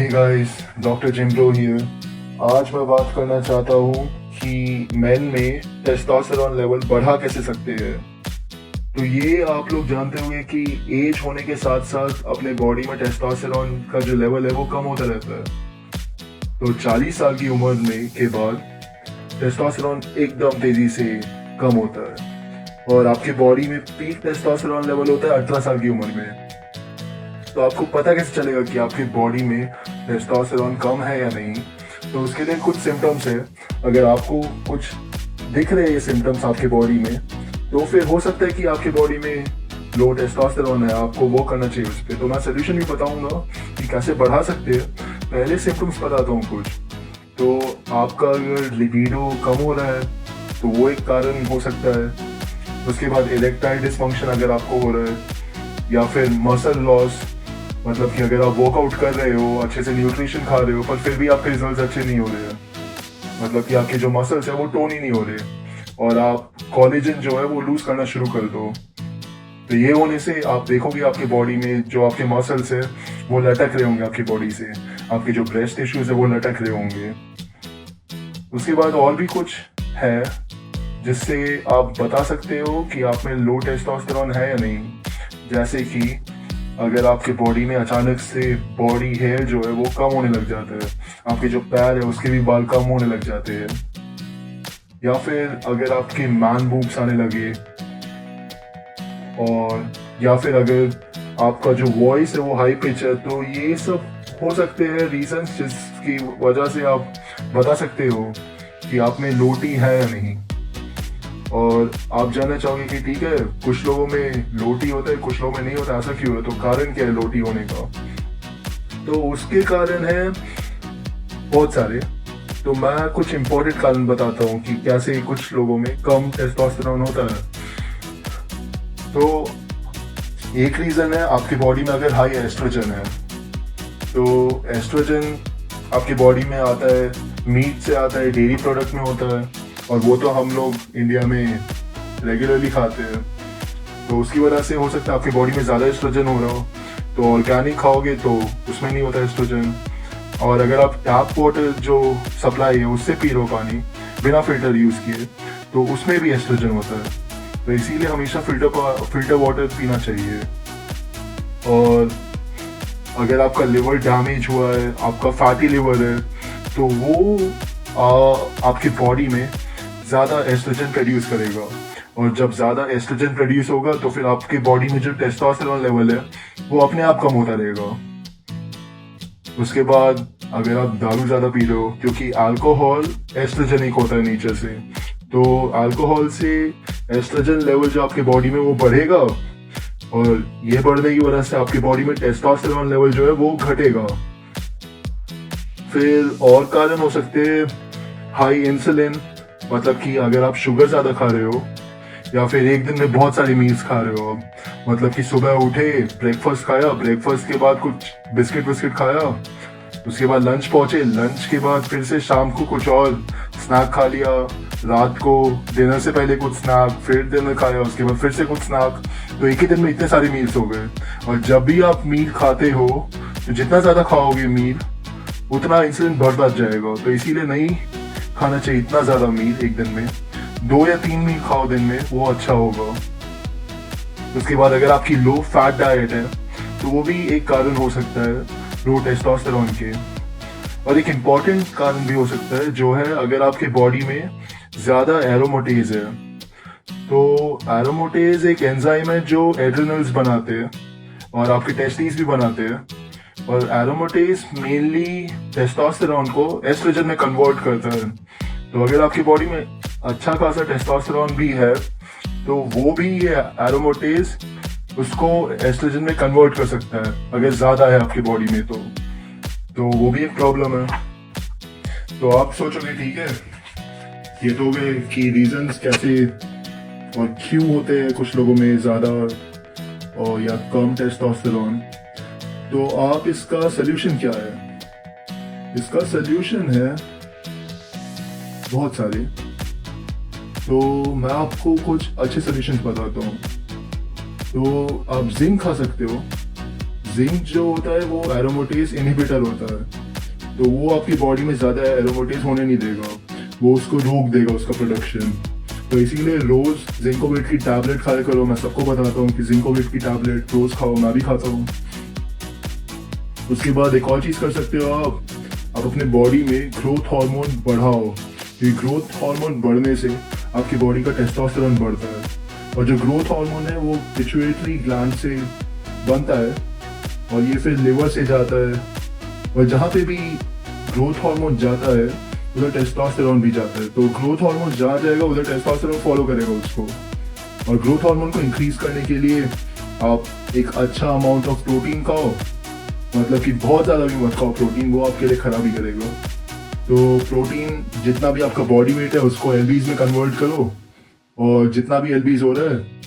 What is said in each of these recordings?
Hey guys, doctor Jimbro here. आज मैं बात करना चाहता हूँ कि मेन में टेस्टोस्टेरोन लेवल बढ़ा कैसे सकते हैं। तो ये आप लोग जानते होंगे कि एज होने के साथ साथ अपने बॉडी में टेस्टोस्टेरोन का जो लेवल है वो कम होता रहता है। तो 40 साल की उम्र में के बाद टेस्टोस्टेरोन एकदम तेजी से कम होता है और आपके बॉडी में पीक टेस्टोस्टेरोन लेवल होता है 18 साल की उम्र में। तो आपको पता कैसे चलेगा कि आपकी बॉडी में टेस्टोस्टेरोन कम है या नहीं? तो उसके लिए कुछ सिम्टम्स है। अगर आपको कुछ दिख रहे हैं ये सिम्टम्स आपके बॉडी में, तो फिर हो सकता है कि आपकी बॉडी में लो टेस्टोस्टेरोन है, आपको वो करना चाहिए उस पर। तो मैं सोल्यूशन भी बताऊंगा कि कैसे बढ़ा सकते हैं। पहले सिम्टम्स बताता हूँ कुछ। तो आपका अगर लिबिडो कम हो रहा है तो वो एक कारण हो सकता है। उसके बाद इरेक्टाइल डिसफंक्शन अगर आपको हो रहा है, या फिर मसल लॉस, मतलब कि अगर आप वर्कआउट कर रहे हो, अच्छे से न्यूट्रिशन खा रहे हो, पर फिर भी आपके रिजल्ट्स अच्छे नहीं हो रहे हैं, मतलब कि आपके जो मसल्स है वो टोन ही नहीं हो रहे और आप कोलेजन जो है वो लूज करना शुरू कर दो। तो ये होने से आप देखोगे आपकी बॉडी में जो आपके मसल्स है वो लटक रहे होंगे आपकी बॉडी से, आपके जो ब्रेस्ट टिश्यूज है वो लटक रहे होंगे। उसके बाद और भी कुछ है जिससे आप बता सकते हो कि आप में लो टेस्टोस्टेरोन है या नहीं। जैसे कि अगर आपके बॉडी में अचानक से बॉडी हेयर जो है वो कम होने लग जाता है, आपके जो पैर है उसके भी बाल कम होने लग जाते हैं, या फिर अगर आपके मैन बूब्स आने लगे, और या फिर अगर आपका जो वॉइस है वो हाई पिच है। तो ये सब हो सकते हैं रीजंस जिसकी वजह से आप बता सकते हो कि आप में लोटी है या नहीं। और आप जानना चाहोगे कि ठीक है, कुछ लोगों में लोटी होता है, कुछ लोगों में नहीं होता, ऐसा क्यों है? तो कारण क्या है लोटी होने का? तो उसके कारण है बहुत सारे। तो मैं कुछ इंपॉर्टेंट कारण बताता हूँ कि कैसे कुछ लोगों में कम टेस्टोस्टेरोन होता है। तो एक रीजन है आपकी बॉडी में अगर हाई एस्ट्रोजन है। तो एस्ट्रोजन आपकी बॉडी में आता है, मीट से आता है, डेयरी प्रोडक्ट में होता है, और वो तो हम लोग इंडिया में रेगुलरली खाते हैं। तो उसकी वजह से हो सकता है आपकी बॉडी में ज़्यादा एस्ट्रोजन हो रहा हो। तो ऑर्गेनिक खाओगे तो उसमें नहीं होता एस्ट्रोजन। और अगर आप टैप वाटर जो सप्लाई है उससे पी रहे हो पानी बिना फिल्टर यूज़ किए, तो उसमें भी एस्ट्रोजन होता है। तो इसीलिए हमेशा फिल्टर वाटर पीना चाहिए। और अगर आपका लिवर डैमेज हुआ है, आपका फैटी लिवर है, तो वो आपकी बॉडी में ज़्यादा एस्ट्रोजन प्रोड्यूस करेगा, और जब ज़्यादा एस्ट्रोजन प्रोड्यूस होगा तो फिर आपकी बॉडी में जो टेस्टोस्टेरोन लेवल है वो अपने आप कम होता रहेगा। उसके बाद अगर आप दारू ज़्यादा पी रहे हो, क्योंकि अल्कोहल एस्ट्रोजेनिक होता है नेचर से, तो अल्कोहल से एस्ट्रोजन लेवल जो आपकी बॉडी में वो बढ़ेगा, और ये बढ़ने की वजह से आपकी बॉडी में टेस्टोस्टेरोन लेवल जो है वो घटेगा। फिर और कारण हो सकते हैं हाई इंसुलिन, मतलब कि अगर आप शुगर ज़्यादा खा रहे हो, या फिर एक दिन में बहुत सारी मील्स खा रहे हो, मतलब कि सुबह उठे ब्रेकफास्ट खाया, ब्रेकफास्ट के बाद कुछ बिस्किट खाया, उसके बाद लंच पहुंचे, लंच के बाद फिर से शाम को कुछ और स्नैक खा लिया, रात को डिनर से पहले कुछ स्नैक, फिर डिनर खाया, उसके बाद फिर से कुछ स्नैक। तो एक ही दिन में इतने सारे मील्स हो गए। और जब भी आप मील खाते हो तो जितना ज़्यादा खाओगे मील, उतना इंसुलिन बढ़ता जाएगा। तो इसीलिए नहीं खाना चाहिए इतना ज़्यादा मील एक दिन में। 2 या 3 मील खाओ दिन में, वो अच्छा होगा। उसके बाद अगर आपकी लो फैट डाइट है तो वो भी एक कारण हो सकता है लो टेस्टोस्टेरोन के। और एक इम्पॉर्टेंट कारण भी हो सकता है जो है अगर आपके बॉडी में ज़्यादा एरोमेटेज है। तो एरोमेटेज एक एंजाइम है जो एड्रेनल्स बनाते हैं और आपके टेस्टिस भी बनाते हैं। और एरोमेटेज मेनली टेस्टोस्टेरोन को एस्ट्रोजन में कन्वर्ट करता है। तो अगर आपकी बॉडी में अच्छा खासा टेस्टोस्टेरोन भी है तो वो भी ये एरोमेटेज उसको एस्ट्रोजन में कन्वर्ट कर सकता है अगर ज़्यादा है आपकी बॉडी में। तो वो भी एक प्रॉब्लम है। तो आप सोचोगे ठीक है, ये तो हो गए कि रीजंस कैसे और क्यों होते हैं कुछ लोगों में ज़्यादा और या कम टेस्टोस्टेरोन। तो आप इसका सल्यूशन क्या है? इसका सल्यूशन है बहुत सारे। तो मैं आपको कुछ अच्छे सल्यूशंस बताता हूँ। तो आप जिंक खा सकते हो। जिंक जो होता है वो एरोमेटेज इनहिबिटर होता है, तो वो आपकी बॉडी में ज़्यादा एरोमेटेज होने नहीं देगा, वो उसको रोक देगा उसका प्रोडक्शन। तो इसीलिए रोज़ जिंकोवेट की टैबलेट खाया करो। मैं सबको बताता हूँ कि जिंकोवेट की टैबलेट रोज़ खाओ, मैं भी खाता हूँ। उसके बाद एक और चीज़ कर सकते हो आप अपने बॉडी में ग्रोथ हार्मोन बढ़ाओ। ये ग्रोथ हार्मोन बढ़ने से आपकी बॉडी का टेस्टोस्टेरोन बढ़ता है, और जो ग्रोथ हार्मोन है वो पिट्यूटरी ग्लैंड से बनता है और ये फिर लिवर से जाता है, और जहाँ पे भी ग्रोथ हार्मोन जाता है उधर टेस्टोस्टेरोन भी जाता है। तो ग्रोथ हार्मोन जहाँ जाएगा उधर टेस्टोस्टेरोन फॉलो करेगा उसको। और ग्रोथ हार्मोन को इंक्रीज करने के लिए आप एक अच्छा अमाउंट ऑफ प्रोटीन खाओ, मतलब कि बहुत ज़्यादा भी मत खाओ प्रोटीन, वो आपके लिए खराब ही करेगा। तो प्रोटीन जितना भी आपका बॉडी वेट है उसको एलबीज में कन्वर्ट करो, और जितना भी एलबीज हो रहा है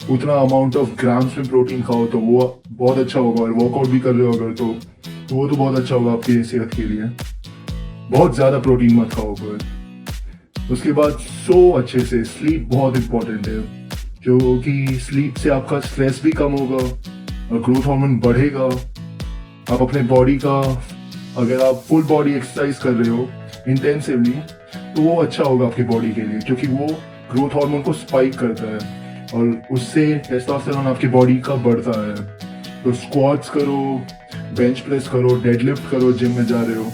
उतना अमाउंट ऑफ ग्राम्स में प्रोटीन खाओ, तो वो बहुत अच्छा होगा। और वर्कआउट भी कर रहे हो अगर तो वो तो बहुत अच्छा होगा आपकी सेहत के लिए। बहुत ज़्यादा प्रोटीन मत खाओ पर। उसके बाद सो अच्छे से, स्लीप बहुत इंपॉर्टेंट है, क्योंकि स्लीप से आपका स्ट्रेस भी कम होगा और ग्रोथ हार्मोन बढ़ेगा। आप अपने बॉडी का, अगर आप फुल बॉडी एक्सरसाइज कर रहे हो इंटेंसिवली, तो वो अच्छा होगा आपकी बॉडी के लिए, क्योंकि वो ग्रोथ हार्मोन को स्पाइक करता है और उससे टेस्टोस्टेरोन आपकी बॉडी का बढ़ता है। तो स्क्वाट्स करो, बेंच प्रेस करो, डेडलिफ्ट करो जिम में जा रहे हो,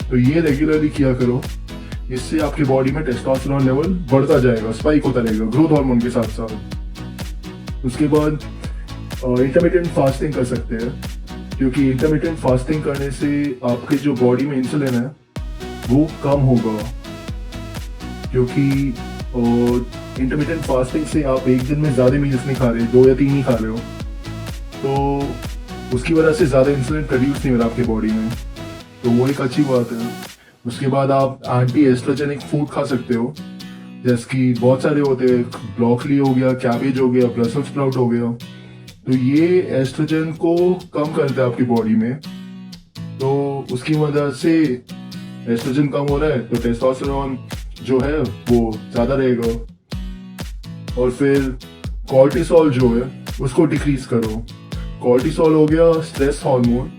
तो ये रेगुलरली किया करो। इससे आपकी बॉडी में टेस्टोस्टेरोन लेवल बढ़ता जाएगा, स्पाइक होता रहेगा ग्रोथ हार्मोन के साथ साथ। उसके बाद इंटरमिटेंट फास्टिंग कर सकते हैं, क्योंकि इंटरमिटेंट फास्टिंग करने से आपके जो बॉडी में इंसुलिन है वो कम होगा। क्योंकि इंटरमिटेंट फास्टिंग से आप एक दिन में ज़्यादा मील्स नहीं खा रहे, 2 या 3 ही खा रहे हो, तो उसकी वजह से ज़्यादा इंसुलिन प्रोड्यूस नहीं हो रहा आपकी बॉडी में, तो वो एक अच्छी बात है। उसके बाद आप एंटी एस्ट्रोजेनिक फूड खा सकते हो, जैसे कि बहुत सारे होते हैं, ब्रोकली हो गया, कैबेज हो गया, ब्रसेल्स स्प्राउट हो गया, तो ये एस्ट्रोजन को कम करता है आपकी बॉडी में। तो उसकी वजह से एस्ट्रोजन कम हो रहा है तो टेस्टोस्टेरोन जो है वो ज़्यादा रहेगा। और फिर कॉर्टिसोल जो है उसको डिक्रीज करो। कॉर्टिसोल हो गया स्ट्रेस हार्मोन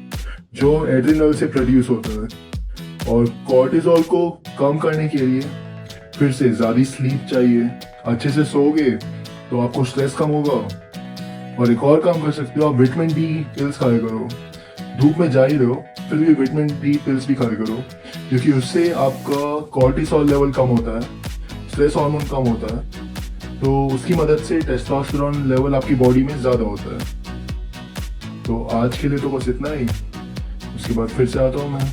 जो एड्रिनल से प्रोड्यूस होता है, और कॉर्टिसोल को कम करने के लिए फिर से ज़्यादा स्लीप चाहिए। अच्छे से सोओगे तो आपको स्ट्रेस कम होगा। और एक और काम कर सकते हो, आप विटामिन डी पिल्स खाया करो। धूप में जा ही रहे हो फिर भी विटामिन डी पिल्स भी खाया करो, क्योंकि उससे आपका कॉर्टिसोल लेवल कम होता है, स्ट्रेस हार्मोन कम होता है, तो उसकी मदद से टेस्टोस्टेरोन लेवल आपकी बॉडी में ज़्यादा होता है। तो आज के लिए तो बस इतना ही, उसके बाद फिर से आता हूँ मैं।